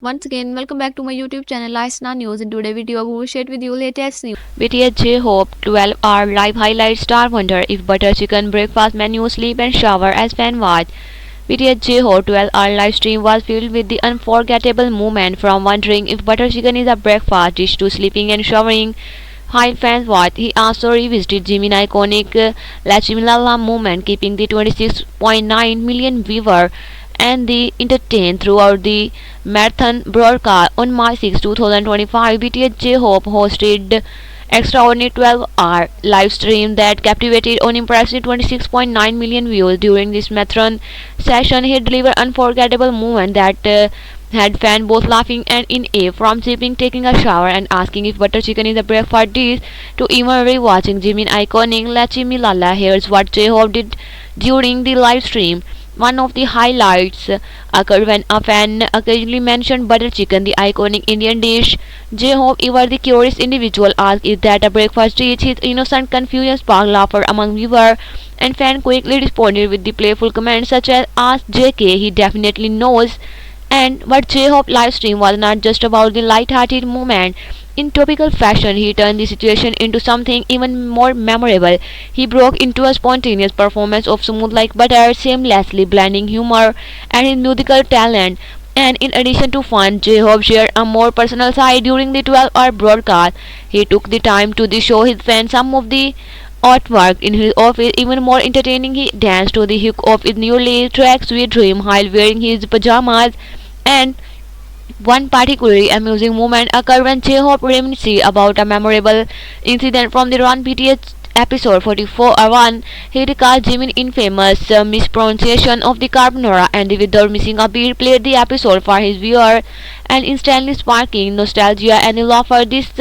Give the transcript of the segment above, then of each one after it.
Once again, welcome back to my YouTube channel Aisna News. In today's video, we will share with you latest news. BTS J-Hope 12-hour live highlight star wonder if butter chicken breakfast menu sleep and shower as fan watch. BTS J-Hope 12-hour live stream was filled with the unforgettable moment from wondering if butter chicken is a breakfast dish to sleeping and showering while fans watched. He also revisited Jimin's iconic La moment, keeping the 26.9 million viewer and the entertained throughout the marathon broadcast. On March 6, 2025, BTS J-Hope hosted extraordinary 12-hour live stream that captivated an impressive 26.9 million views. During this marathon session, he delivered unforgettable moments that had fans both laughing and in awe, from sipping, taking a shower, and asking if butter chicken is a breakfast dish, to even rewatching Jimin's iconic Lachi Me Lala. Here's what J-Hope did during the live stream. One of the highlights occurred when a fan occasionally mentioned butter chicken, the iconic Indian dish. J-Hope, ever the curious individual, asked is that a breakfast dish. His innocent confusion sparked laughter among viewers, and fans quickly responded with the playful comments such as "Ask JK, he definitely knows." And but J-Hope live stream was not just about the light-hearted moment. In topical fashion, he turned the situation into something even more memorable. He broke into a spontaneous performance of Smooth Like Butter, seamlessly blending humor and his musical talent. And in addition to fun, J-Hope shared a more personal side during the 12-hour broadcast. He took the time to show his fans some of the artwork in his office. Even more entertaining, he danced to the hook of his newly track Sweet Dream while wearing his pajamas. And one particularly amusing moment occurred when J-Hope reminisced about a memorable incident from the Run BTS episode 44-1. He recalled Jimin's infamous mispronunciation of the carbonara, and without missing a beat, played the episode for his viewer and instantly sparking nostalgia and laughter. This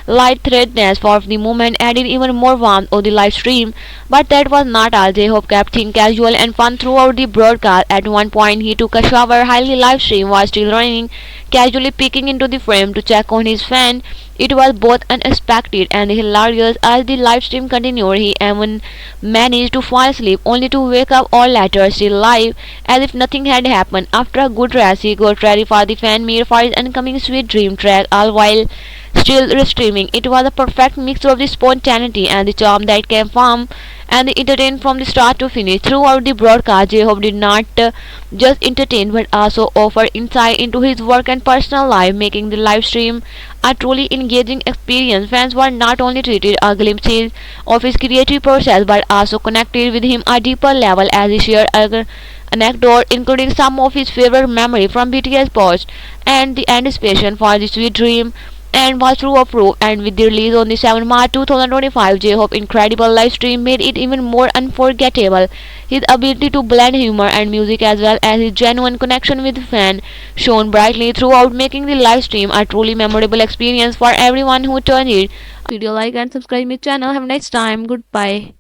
lightheartedness for the moment added even more warmth to the live stream. But that was not all. J-Hope kept things casual and fun throughout the broadcast. At one point, he took a shower while the live stream was still running, casually peeking into the frame to check on his fan. It was both unexpected and hilarious. As the live stream continued, he even managed to fall asleep, only to wake up all later still live, as if nothing had happened. After a good rest, he got ready for the fan meet for his incoming Sweet Dream track, all while still restreaming. It was a perfect mix of the spontaneity and the charm that came from and the entertained from the start to finish. Throughout the broadcast, J-Hope did not just entertain but also offer insight into his work and personal life, making the live stream a truly engaging experience. Fans were not only treated a glimpses of his creative process but also connected with him a deeper level as he shared anecdote including some of his favorite memory from BTS post. And the anticipation for the Sweet Dream and was true of proof. And with the release on the 7th March 2025, J-Hope's incredible live stream made it even more unforgettable. His ability to blend humor and music as well as his genuine connection with fans shone brightly throughout, making the live stream a truly memorable experience for everyone who turned it. Video like and subscribe my channel. Have a nice time. Goodbye.